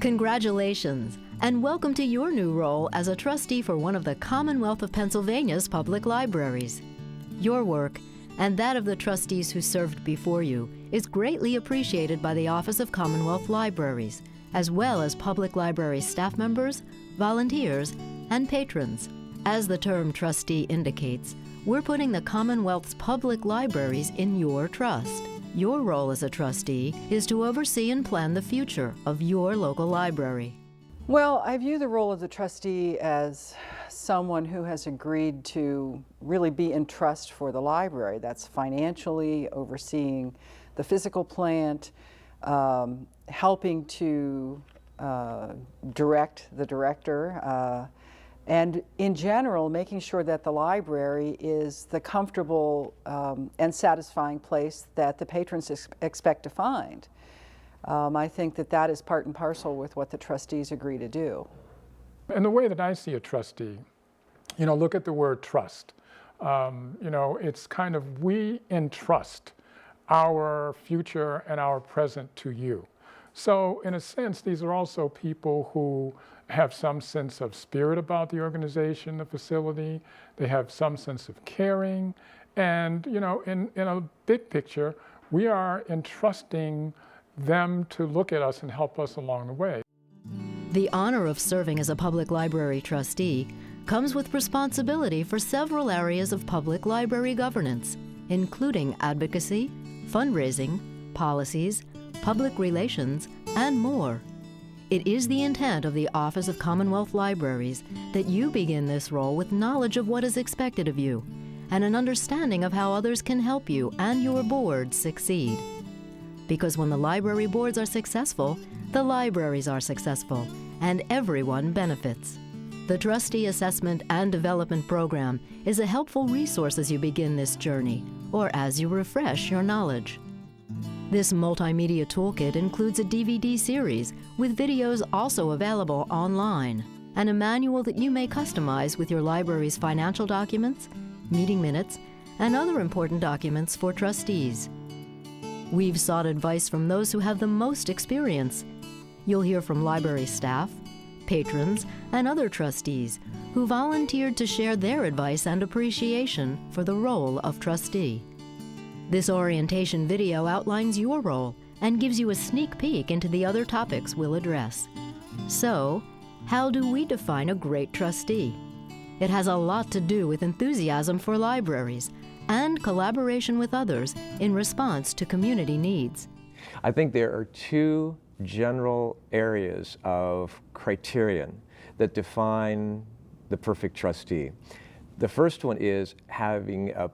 Congratulations, and welcome to your new role as a trustee for one of the Commonwealth of Pennsylvania's public libraries. Your work, and that of the trustees who served before you, is greatly appreciated by the Office of Commonwealth Libraries, as well as public library staff members, volunteers, and patrons. As the term trustee indicates, we're putting the Commonwealth's public libraries in your trust. Your role as a trustee is to oversee and plan the future of your local library. Well, I view the role of the trustee as someone who has agreed to really be in trust for the library. That's financially overseeing the physical plant, helping to direct the director, and in general, making sure that the library is the comfortable and satisfying place that the patrons expect to find. I think that that is part and parcel with what the trustees agree to do. And the way that I see a trustee, look at the word trust. It's kind of we entrust our future and our present to you. So in a sense, these are also people who have some sense of spirit about the organization, the facility. They have some sense of caring. And, in a big picture, we are entrusting them to look at us and help us along the way. The honor of serving as a public library trustee comes with responsibility for several areas of public library governance, including advocacy, fundraising, policies, public relations, and more. It is the intent of the Office of Commonwealth Libraries that you begin this role with knowledge of what is expected of you and an understanding of how others can help you and your board succeed. Because when the library boards are successful, the libraries are successful, and everyone benefits. The Trustee Assessment and Development Program is a helpful resource as you begin this journey or as you refresh your knowledge. This multimedia toolkit includes a DVD series with videos also available online and a manual that you may customize with your library's financial documents, meeting minutes, and other important documents for trustees. We've sought advice from those who have the most experience. You'll hear from library staff, patrons, and other trustees who volunteered to share their advice and appreciation for the role of trustee. This orientation video outlines your role and gives you a sneak peek into the other topics we'll address. So, how do we define a great trustee? It has a lot to do with enthusiasm for libraries and collaboration with others in response to community needs. I think there are two general areas of criterion that define the perfect trustee. The first one is having an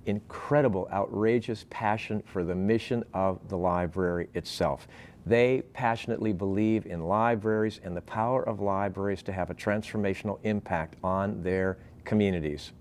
incredible, outrageous passion for the mission of the library itself. They passionately believe in libraries and the power of libraries to have a transformational impact on their communities.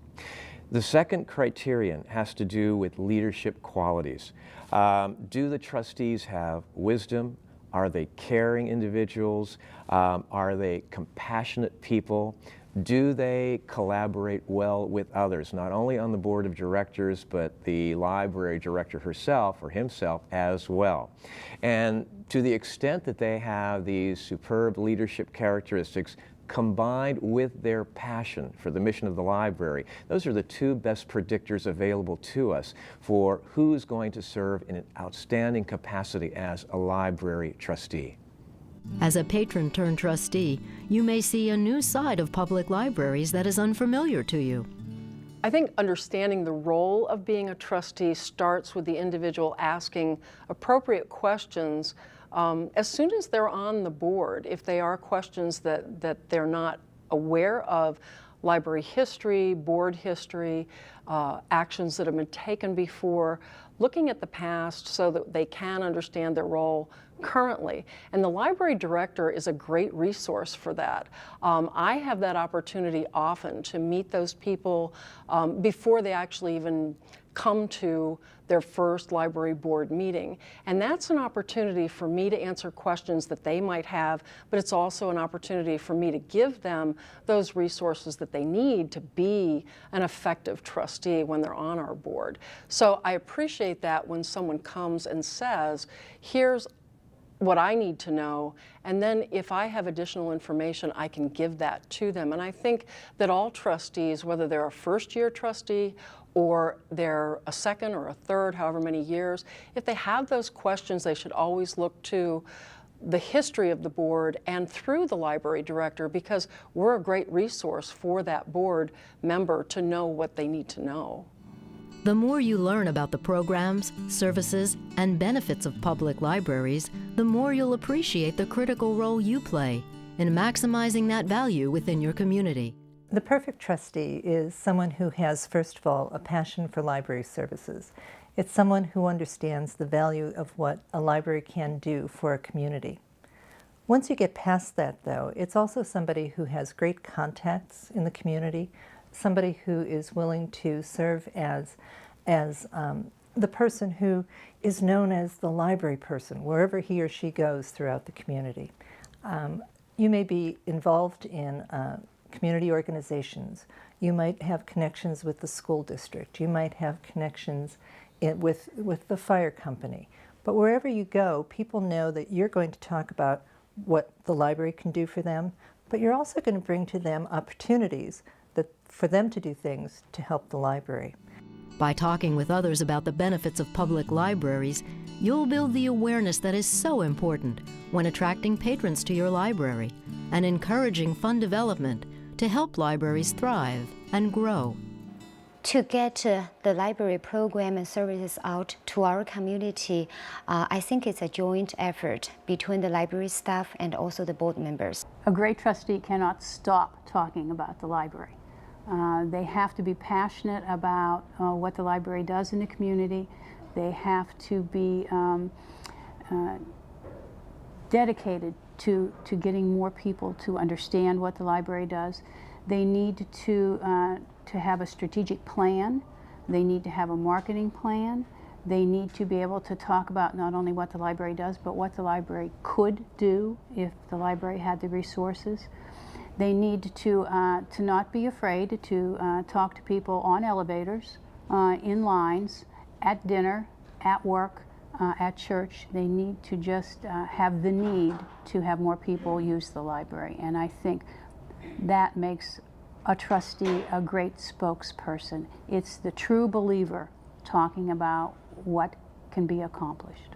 The second criterion has to do with leadership qualities. Do the trustees have wisdom? Are they caring individuals? Are they compassionate people? Do they collaborate well with others, not only on the board of directors, but the library director herself or himself as well? And to the extent that they have these superb leadership characteristics combined with their passion for the mission of the library, those are the two best predictors available to us for who's going to serve in an outstanding capacity as a library trustee. As a patron turned trustee, you may see a new side of public libraries that is unfamiliar to you. I think understanding the role of being a trustee starts with the individual asking appropriate questions as soon as they're on the board. If they are questions that they're not aware of, library history, board history, actions that have been taken before, looking at the past so that they can understand their role currently. And the library director is a great resource for that. I have that opportunity often to meet those people before they actually even come to their first library board meeting. And that's an opportunity for me to answer questions that they might have, but it's also an opportunity for me to give them those resources that they need to be an effective trustee when they're on our board. So I appreciate that when someone comes and says, here's what I need to know, and then if I have additional information, I can give that to them. And I think that all trustees, whether they're a first-year trustee or they're a second or a third, however many years, if they have those questions, they should always look to the history of the board and through the library director, because we're a great resource for that board member to know what they need to know. The more you learn about the programs, services, and benefits of public libraries, the more you'll appreciate the critical role you play in maximizing that value within your community. The perfect trustee is someone who has, first of all, a passion for library services. It's someone who understands the value of what a library can do for a community. Once you get past that, though, it's also somebody who has great contacts in the community, somebody who is willing to serve as the person who is known as the library person wherever he or she goes throughout the community. You may be involved in community organizations. You might have connections with the school district. You might have connections with the fire company. But wherever you go, people know that you're going to talk about what the library can do for them, but you're also going to bring to them opportunities for them to do things to help the library. By talking with others about the benefits of public libraries, you'll build the awareness that is so important when attracting patrons to your library and encouraging fund development to help libraries thrive and grow. To get the library program and services out to our community, I think it's a joint effort between the library staff and also the board members. A great trustee cannot stop talking about the library. They have to be passionate about what the library does in the community. They have to be dedicated to getting more people to understand what the library does. They need to have a strategic plan. They need to have a marketing plan. They need to be able to talk about not only what the library does, but what the library could do if the library had the resources. They need to not be afraid to talk to people on elevators, in lines, at dinner, at work, at church. They need to just have the need to have more people use the library. And I think that makes a trustee a great spokesperson. It's the true believer talking about what can be accomplished.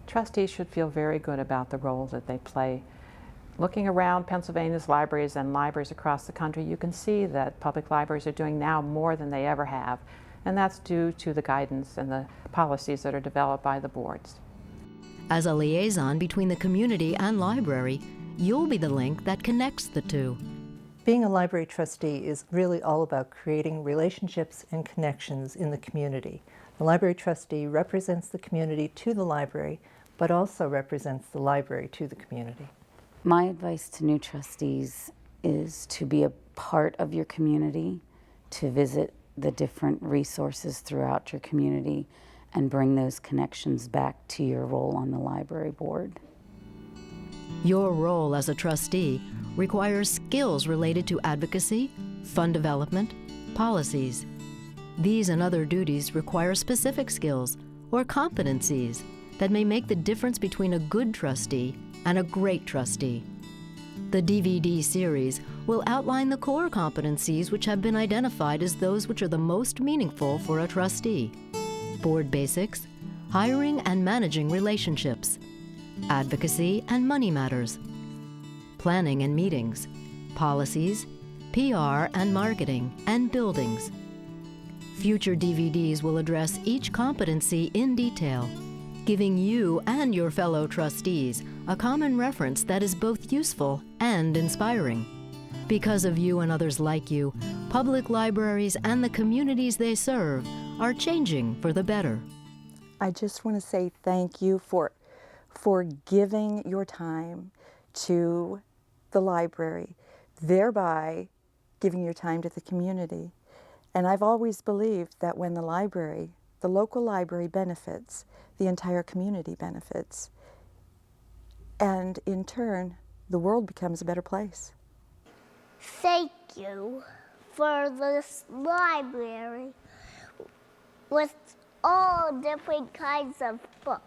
Trustees should feel very good about the role that they play. Looking around Pennsylvania's libraries and libraries across the country, you can see that public libraries are doing now more than they ever have, and that's due to the guidance and the policies that are developed by the boards. As a liaison between the community and library, you'll be the link that connects the two. Being a library trustee is really all about creating relationships and connections in the community. The library trustee represents the community to the library, but also represents the library to the community. My advice to new trustees is to be a part of your community, to visit the different resources throughout your community, and bring those connections back to your role on the library board. Your role as a trustee requires skills related to advocacy, fund development, policies. These and other duties require specific skills or competencies that may make the difference between a good trustee and a great trustee. The DVD series will outline the core competencies which have been identified as those which are the most meaningful for a trustee: board basics, hiring and managing relationships, advocacy and money matters, planning and meetings, policies, PR and marketing, and buildings. Future DVDs will address each competency in detail, giving you and your fellow trustees a common reference that is both useful and inspiring. Because of you and others like you, public libraries and the communities they serve are changing for the better. I just want to say thank you for giving your time to the library, thereby giving your time to the community. And I've always believed that when the local library benefits, the entire community benefits. And in turn, the world becomes a better place. Thank you for this library with all different kinds of books.